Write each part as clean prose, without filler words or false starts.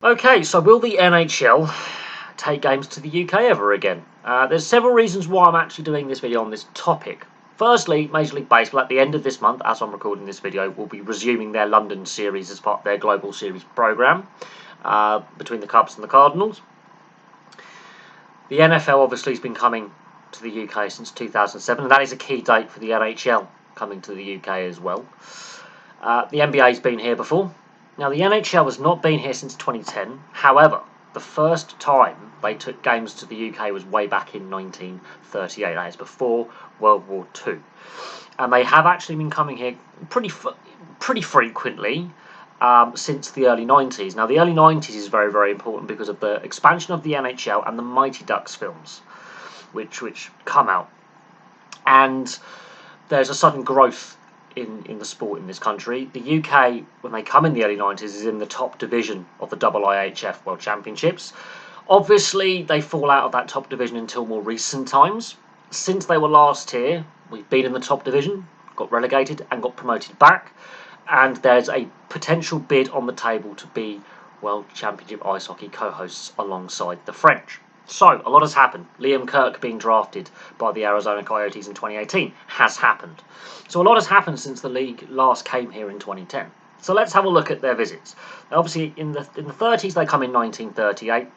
Okay, so will the NHL take games to the UK ever again? There's several reasons why I'm actually doing this video on this topic. Firstly, Major League Baseball at the end of this month, as I'm recording this video, will be resuming their London series as part of their Global Series programme between the Cubs and the Cardinals. The NFL obviously has been coming to the UK since 2007, and that is a key date for the NHL coming to the UK as well. The NBA's been here before. Now, the NHL has not been here since 2010. However, the first time they took games to the UK was way back in 1938. That is before World War II. And they have actually been coming here pretty frequently since the early 90s. Now, the early 90s is very, very important because of the expansion of the NHL and the Mighty Ducks films, which come out. And there's a sudden growth in the sport in this country. The UK, when they come in the early 90s, is in the top division of the IIHF World Championships. Obviously, they fall out of that top division until more recent times. Since they were last here, we've been in the top division, got relegated and got promoted back, and there's a potential bid on the table to be World Championship Ice Hockey co-hosts alongside the French. So, a lot has happened. Liam Kirk being drafted by the Arizona Coyotes in 2018 has happened. So a lot has happened since the league last came here in 2010. So let's have a look at their visits. Obviously, in the 30s, they come in 1938.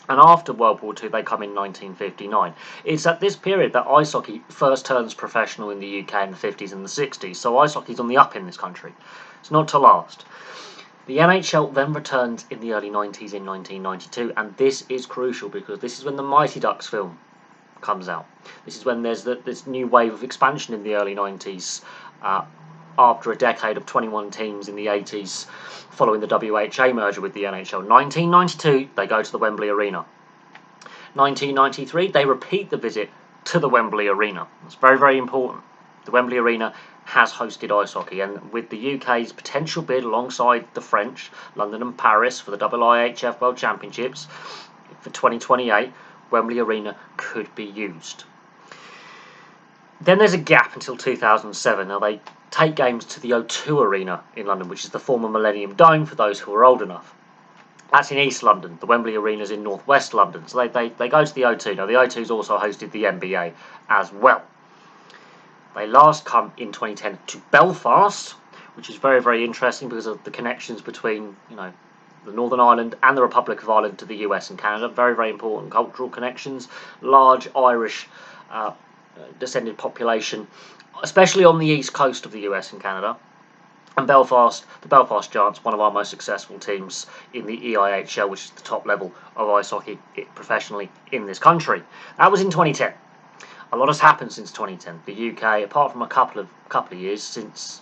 And after World War II, they come in 1959. It's at this period that ice hockey first turns professional in the UK in the 50s and the 60s. So ice hockey's on the up in this country. It's not to last. The NHL then returns in the early 90s in 1992, and this is crucial because this is when the Mighty Ducks film comes out. This is when there's this new wave of expansion in the early 90s after a decade of 21 teams in the 80s following the WHA merger with the NHL. 1992, they go to the Wembley Arena. 1993, they repeat the visit to the Wembley Arena. It's very, very important. The Wembley Arena has hosted ice hockey, and with the UK's potential bid alongside the French, London and Paris for the IIHF World Championships for 2028, Wembley Arena could be used. Then there's a gap until 2007. Now they take games to the O2 Arena in London, which is the former Millennium Dome for those who are old enough. That's in East London. The Wembley Arena is in North West London. So they go to the O2. Now the O2's also hosted the NBA as well. They last come in 2010 to Belfast, which is very, very interesting because of the connections between, the Northern Ireland and the Republic of Ireland to the US and Canada. Very, very important cultural connections. Large Irish descended population, especially on the east coast of the US and Canada. And Belfast, the Belfast Giants, one of our most successful teams in the EIHL, which is the top level of ice hockey professionally in this country. That was in 2010. A lot has happened since 2010. The UK, apart from a couple of years since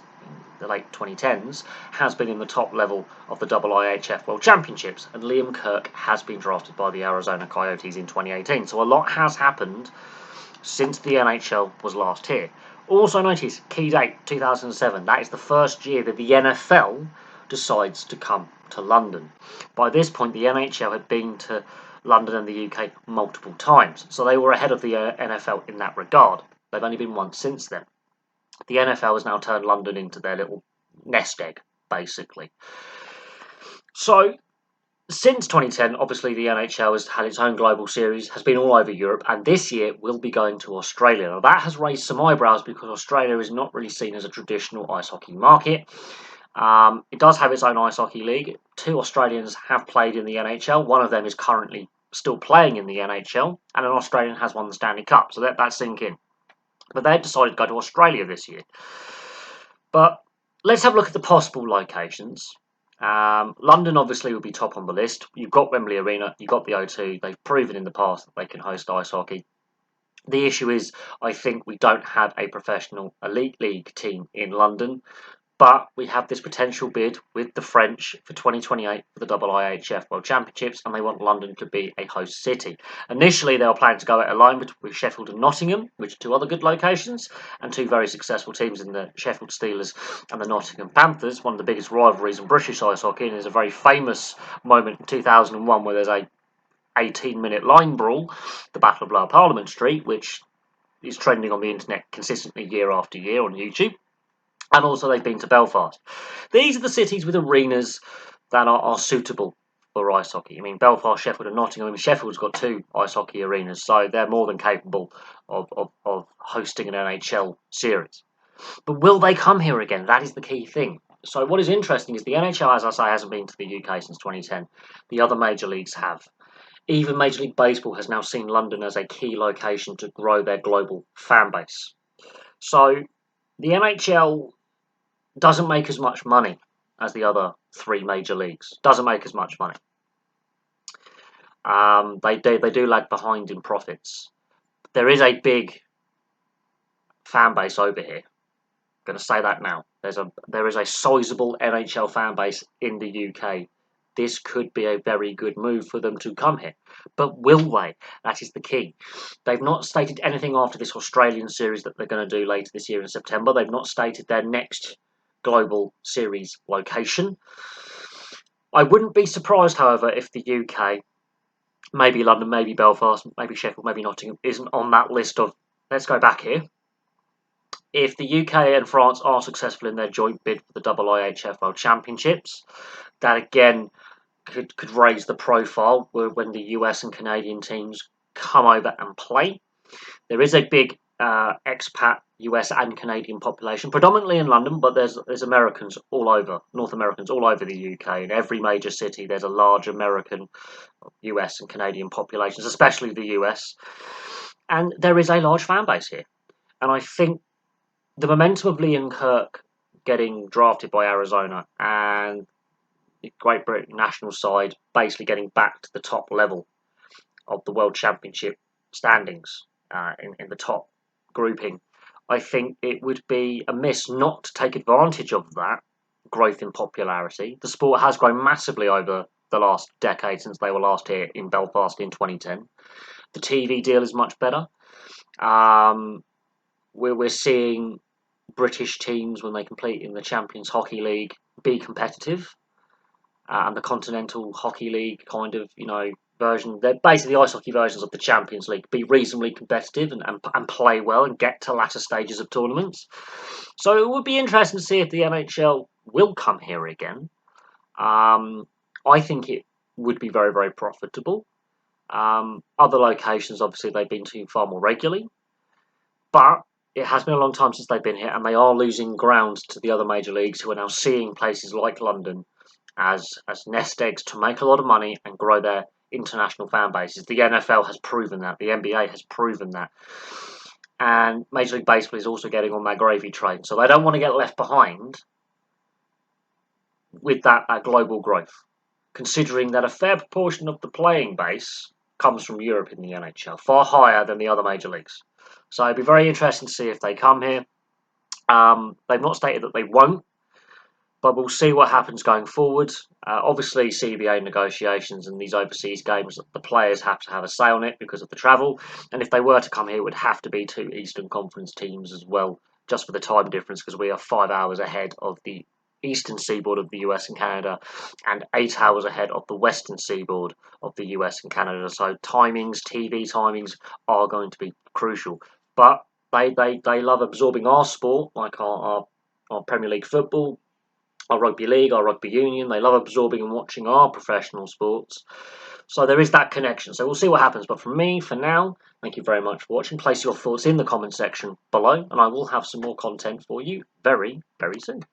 the late 2010s, has been in the top level of the IIHF World Championships, and Liam Kirk has been drafted by the Arizona Coyotes in 2018. So a lot has happened since the NHL was last here. Also notice, key date, 2007. That is the first year that the NFL decides to come to London. By this point, the NHL had been to London and the UK multiple times, so they were ahead of the NFL in that regard. They've only been once since then. The NFL has now turned London into their little nest egg, basically. So, since 2010, obviously the NHL has had its own global series, has been all over Europe, and this year will be going to Australia. Now that has raised some eyebrows because Australia is not really seen as a traditional ice hockey market. It does have its own ice hockey league. 2 Australians have played in the NHL. One of them is currently still playing in the NHL, and an Australian has won the Stanley Cup, so that's sink in. But they decided to go to Australia this year. But let's have a look at the possible locations. London obviously will be top on the list. You've got Wembley Arena, you've got the O2. They've proven in the past that they can host ice hockey. The issue is, I think we don't have a professional elite league team in London, but we have this potential bid with the French for 2028 for the IIHF World Championships, and they want London to be a host city. Initially, they were planning to go it alone with Sheffield and Nottingham, which are 2 other good locations, and 2 very successful teams in the Sheffield Steelers and the Nottingham Panthers, one of the biggest rivalries in British ice hockey, and there's a very famous moment in 2001 where there's a 18-minute line brawl, the Battle of Lower Parliament Street, which is trending on the internet consistently year after year on YouTube. And also they've been to Belfast. These are the cities with arenas that are suitable for ice hockey. I mean, Belfast, Sheffield and Nottingham. I mean, Sheffield's got 2 ice hockey arenas, so they're more than capable of hosting an NHL series. But will they come here again? That is the key thing. So what is interesting is the NHL, as I say, hasn't been to the UK since 2010. The other major leagues have. Even Major League Baseball has now seen London as a key location to grow their global fan base. So the NHL doesn't make as much money as the other 3 major leagues. Doesn't make as much money. They do lag behind in profits. There is a big fan base over here. I'm going to say that now. There is a sizable NHL fan base in the UK. This could be a very good move for them to come here. But will they? That is the key. They've not stated anything after this Australian series that they're going to do later this year in September. They've not stated their next global series location. I wouldn't be surprised, however, if the UK, maybe London, maybe Belfast, maybe Sheffield, maybe Nottingham, isn't on that list of let's go back here. If the UK and France are successful in their joint bid for the IIHF World Championships, that again could raise the profile when the US and Canadian teams come over and play. There is a big expat US and Canadian population, predominantly in London, but there's Americans all over, North Americans all over the UK. In every major city, there's a large American, US and Canadian populations, especially the US. And there is a large fan base here. And I think the momentum of Liam Kirk getting drafted by Arizona and the Great Britain national side basically getting back to the top level of the World Championship standings in the top grouping, I think it would be amiss not to take advantage of that growth in popularity. The sport has grown massively over the last decade since they were last here in Belfast in 2010. The TV deal is much better. We're seeing British teams, when they compete in the Champions Hockey League, be competitive. And the Continental Hockey League kind of, version, they're basically the ice hockey versions of the Champions League, be reasonably competitive and play well and get to latter stages of tournaments. So it would be interesting to see if the NHL will come here again. I think it would be very, very profitable. Other locations, obviously, they've been to far more regularly. But it has been a long time since they've been here, and they are losing ground to the other major leagues who are now seeing places like London as nest eggs to make a lot of money and grow their international fan bases. The NFL has proven that. The NBA has proven that. And Major League Baseball is also getting on that gravy train. So they don't want to get left behind with that global growth, considering that a fair proportion of the playing base comes from Europe in the NHL, far higher than the other major leagues. So it'd be very interesting to see if they come here. They've not stated that they won't, but we'll see what happens going forward. Obviously, CBA negotiations and these overseas games, the players have to have a say on it because of the travel. And if they were to come here, it would have to be 2 Eastern Conference teams as well, just for the time difference, because we are 5 hours ahead of the eastern seaboard of the US and Canada and 8 hours ahead of the western seaboard of the US and Canada. So timings, TV timings are going to be crucial. But they love absorbing our sport, like our Premier League football, our rugby league, our rugby union. They love absorbing and watching our professional sports. So there is that connection. So we'll see what happens. But from me, for now, thank you very much for watching. Place your thoughts in the comment section below, and I will have some more content for you very, very soon.